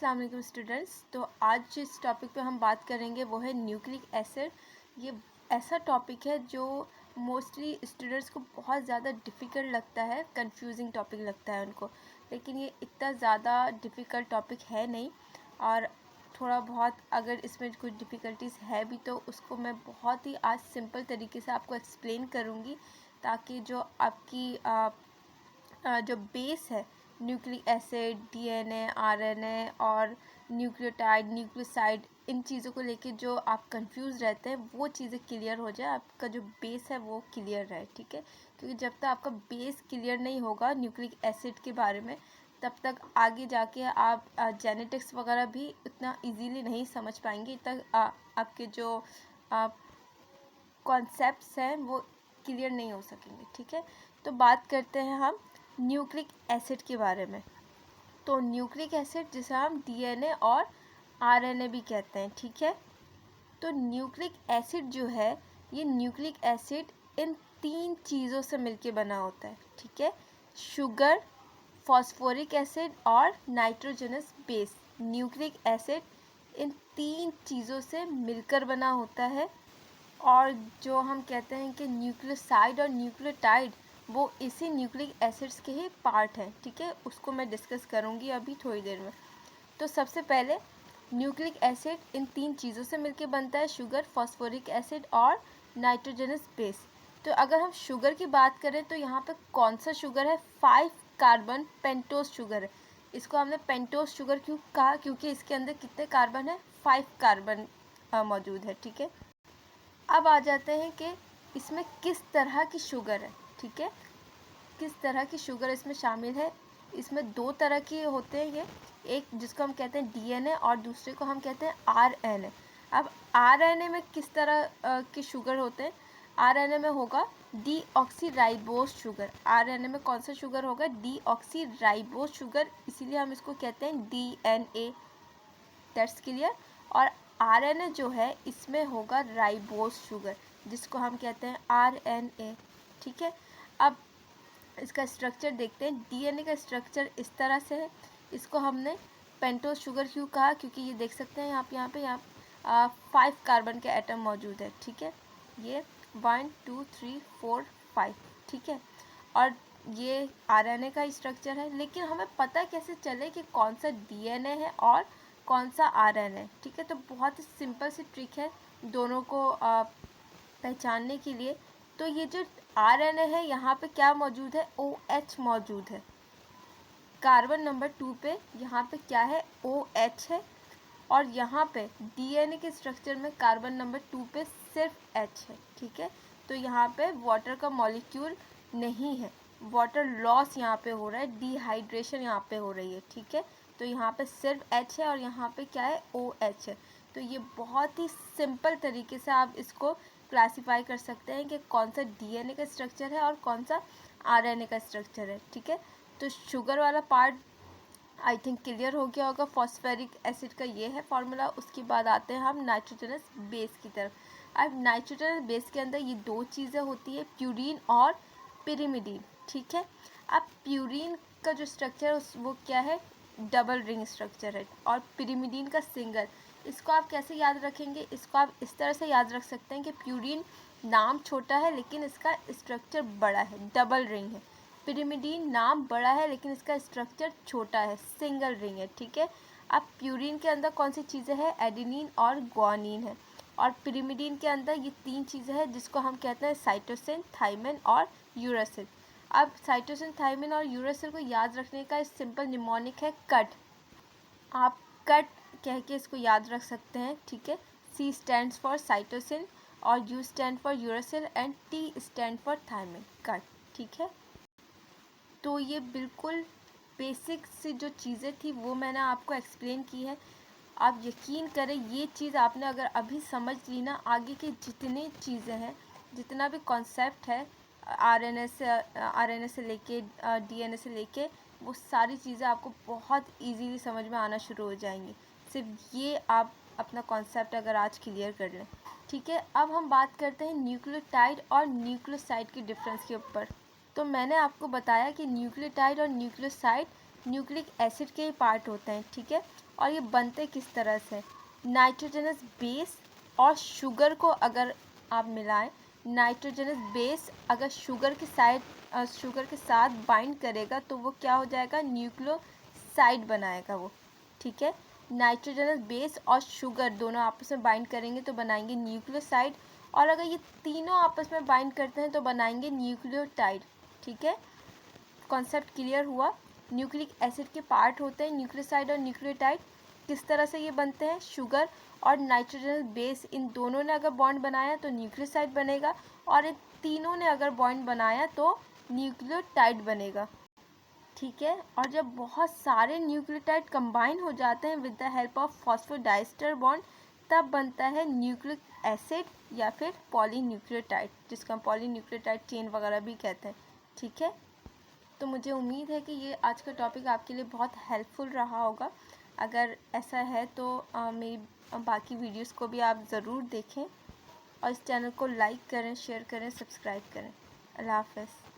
अस्सलाम वालेकुम स्टूडेंट्स। तो आज जिस टॉपिक पे हम बात करेंगे वो है न्यूक्लिक एसिड। ये ऐसा टॉपिक है जो मोस्टली स्टूडेंट्स को बहुत ज़्यादा डिफ़िकल्ट लगता है, कंफ्यूजिंग टॉपिक लगता है उनको, लेकिन ये इतना ज़्यादा डिफ़िकल्ट टॉपिक है नहीं। और थोड़ा बहुत अगर इसमें कुछ डिफ़िकल्टीज़ है भी तो उसको मैं बहुत ही आज सिंपल तरीके से आपको एक्सप्लेन करूँगी, ताकि जो आपकी जो बेस है न्यूक्लिक एसिड, डीएनए, आरएनए और न्यूक्लियोटाइड, न्यूक्लियोसाइड, इन चीज़ों को लेके जो आप कंफ्यूज रहते हैं वो चीज़ें क्लियर हो जाए, आपका जो बेस है वो क्लियर रहे। ठीक है, क्योंकि जब तक आपका बेस क्लियर नहीं होगा न्यूक्लिक एसिड के बारे में, तब तक आगे जाके आप जेनेटिक्स वगैरह भी उतना इजीली नहीं समझ पाएंगे, तक आपके जो कॉन्सेप्ट्स हैं वो क्लियर नहीं हो सकेंगे। ठीक है, तो बात करते हैं हम न्यूक्लिक एसिड के बारे में। तो न्यूक्लिक एसिड जिसे हम डीएनए और आरएनए भी कहते हैं। ठीक है, तो न्यूक्लिक एसिड जो है, ये न्यूक्लिक एसिड इन 3 चीज़ों से मिलके बना होता है। ठीक है, शुगर, फॉस्फोरिक एसिड और nitrogenous base. Nucleic acid in 3 चीज़ों से मिलकर बना होता है। और जो हम कहते हैं कि न्यूक्लियोसाइड और न्यूक्लियोटाइड, वो इसी न्यूक्लिक एसिड्स के ही पार्ट हैं। ठीक है, उसको मैं डिस्कस करूँगी अभी थोड़ी देर में। तो सबसे पहले न्यूक्लिक एसिड इन 3 चीज़ों से मिलके बनता है, शुगर, फॉस्फोरिक एसिड और नाइट्रोजनस बेस। तो अगर हम शुगर की बात करें तो यहाँ पे कौन सा शुगर है? 5 कार्बन पेंटोज शुगर है। इसको हमने पेंटोज शुगर क्यों कहा? क्योंकि इसके अंदर कितने कार्बन है? 5 कार्बन मौजूद है। ठीक है, अब आ जाते हैं कि इसमें किस तरह की शुगर है। ठीक है, किस तरह की शुगर इसमें शामिल है। इसमें 2 तरह के होते हैं ये, एक जिसको हम कहते हैं डीएनए और दूसरे को हम कहते हैं आरएनए। अब आरएनए में किस तरह के शुगर होते हैं? आरएनए में होगा डीऑक्सीराइबोज शुगर। आरएनए में कौन सा शुगर होगा? डीऑक्सीराइबोज शुगर, इसीलिए हम इसको कहते हैं डीएनए। That's clear. और आरएनए जो है इसमें होगा राइबोज शुगर, जिसको हम कहते हैं आरएनए। ठीक है, अब इसका स्ट्रक्चर देखते हैं। डीएनए का स्ट्रक्चर इस तरह से है। इसको हमने पेंटोज शुगर क्यों कहा? क्योंकि ये देख सकते हैं यहाँ 5 कार्बन के एटम मौजूद है। ठीक है, ये 1 2 3 4 5। ठीक है, और ये आरएनए का स्ट्रक्चर है। लेकिन हमें पता कैसे चले कि कौन सा डीएनए है और कौन सा आरएनए? ठीक है, तो बहुत ही सिंपल सी ट्रिक है दोनों को पहचानने के लिए। तो ये जो आरएनए है यहाँ पे क्या मौजूद है? OH मौजूद है। कार्बन नंबर 2 पे यहाँ पे क्या है? OH है। और यहाँ पे डीएनए के स्ट्रक्चर में कार्बन नंबर 2 पे सिर्फ H है। ठीक है, तो यहाँ पे वाटर का मॉलिक्यूल नहीं है, वाटर लॉस यहाँ पे हो रहा है, डिहाइड्रेशन यहाँ पे हो रही है। ठीक है, तो यहाँ पे सिर्फ H है और यहाँ पे क्या है? OH है। तो ये बहुत ही सिंपल तरीके से आप इसको क्लासीफाई कर सकते हैं कि कौन सा डीएनए का स्ट्रक्चर है और कौन सा आरएनए का स्ट्रक्चर है। ठीक है, तो शुगर वाला पार्ट आई थिंक क्लियर हो गया होगा। फॉस्फेरिक एसिड का ये है फॉर्मूला। उसके बाद आते हैं हम नाइट्रोजनस बेस की तरफ। अब नाइट्रोजनस बेस के अंदर ये 2 चीज़ें होती है, प्यूरीन और पिरिमिडीन। ठीक है, अब प्यूरीन का जो स्ट्रक्चर है वो क्या है? डबल रिंग स्ट्रक्चर है, और पिरिमिडीन का सिंगल। इसको आप कैसे याद रखेंगे? इसको आप इस तरह से याद रख सकते हैं कि प्यूरीन नाम छोटा है लेकिन इसका स्ट्रक्चर बड़ा है, डबल रिंग है। पिरिमिडीन नाम बड़ा है लेकिन इसका स्ट्रक्चर छोटा है, सिंगल रिंग है। ठीक है, अब प्यूरीन के अंदर कौन सी चीज़ें हैं? एडेनिन और ग्वानिन है। और पिरिमिडीन के अंदर ये 3 चीज़ें हैं जिसको हम कहते हैं साइटोसिन, थाइमिन और यूरासिल। अब साइटोसिन, थाइमिन और यूरासिल को याद रखने का सिंपल निमोनिक है कट। आप कट कह के इसको याद रख सकते हैं। ठीक है, C स्टैंड्स फॉर साइटोसिन और U stand for uracil and T stand for thymine, cut. ठीक है, तो ये बिल्कुल बेसिक सी जो चीज़ें थी वो मैंने आपको एक्सप्लेन की है। आप यकीन करें, ये चीज़ आपने अगर अभी समझ ली ना, आगे की जितनी चीज़ें हैं, जितना भी कॉन्सेप्ट है आरएनए से लेके डीएनए से लेके, वो सारी चीज़ें आपको बहुत इजीली समझ में आना शुरू हो जाएंगी। सिर्फ ये आप अपना कॉन्सेप्ट अगर आज क्लियर कर लें। ठीक है, अब हम बात करते हैं न्यूक्लियोटाइड और न्यूक्लियोसाइड के डिफरेंस के ऊपर। तो मैंने आपको बताया कि न्यूक्लियोटाइड और न्यूक्लियोसाइड न्यूक्लिक एसिड के ही पार्ट होते हैं, ठीक है। और ये बनते किस तरह से, नाइट्रोजनस बेस और शुगर को अगर आप मिलाएं, नाइट्रोजनस बेस अगर शुगर के साथ बाइंड करेगा तो वो क्या हो जाएगा, न्यूक्लियोसाइड बनाएगा वो, ठीक है। नाइट्रोजनस बेस और शुगर दोनों आपस में बाइंड करेंगे तो बनाएंगे न्यूक्लियोसाइड, और अगर ये तीनों आपस में बाइंड करते हैं तो बनाएंगे न्यूक्लियोटाइड, ठीक है। कॉन्सेप्ट क्लियर हुआ। न्यूक्लिक एसिड के पार्ट होते हैं न्यूक्लियोसाइड और न्यूक्लियोटाइड। किस तरह से ये बनते हैं, शुगर और नाइट्रोजन बेस इन दोनों ने अगर बॉन्ड बनाया तो न्यूक्लियोसाइड बनेगा, और इन तीनों ने अगर बॉन्ड बनाया तो न्यूक्लियोटाइड बनेगा, ठीक है। और जब बहुत सारे न्यूक्लियोटाइड कंबाइन हो जाते हैं with the help of phosphodiester bond, तब बनता है न्यूक्लिक एसिड या फिर पॉलीन्यूक्लियोटाइड, जिसका हम पॉलीन्यूक्लियोटाइड चेन वगैरह भी कहते हैं, ठीक है। तो मुझे उम्मीद है कि ये आज का टॉपिक आपके लिए बहुत हेल्पफुल रहा होगा। अगर ऐसा है तो मेरी बाकी वीडियोस को भी आप ज़रूर देखें, और इस चैनल को लाइक करें, शेयर करें, सब्सक्राइब करें। अल्लाह हाफ़िज़।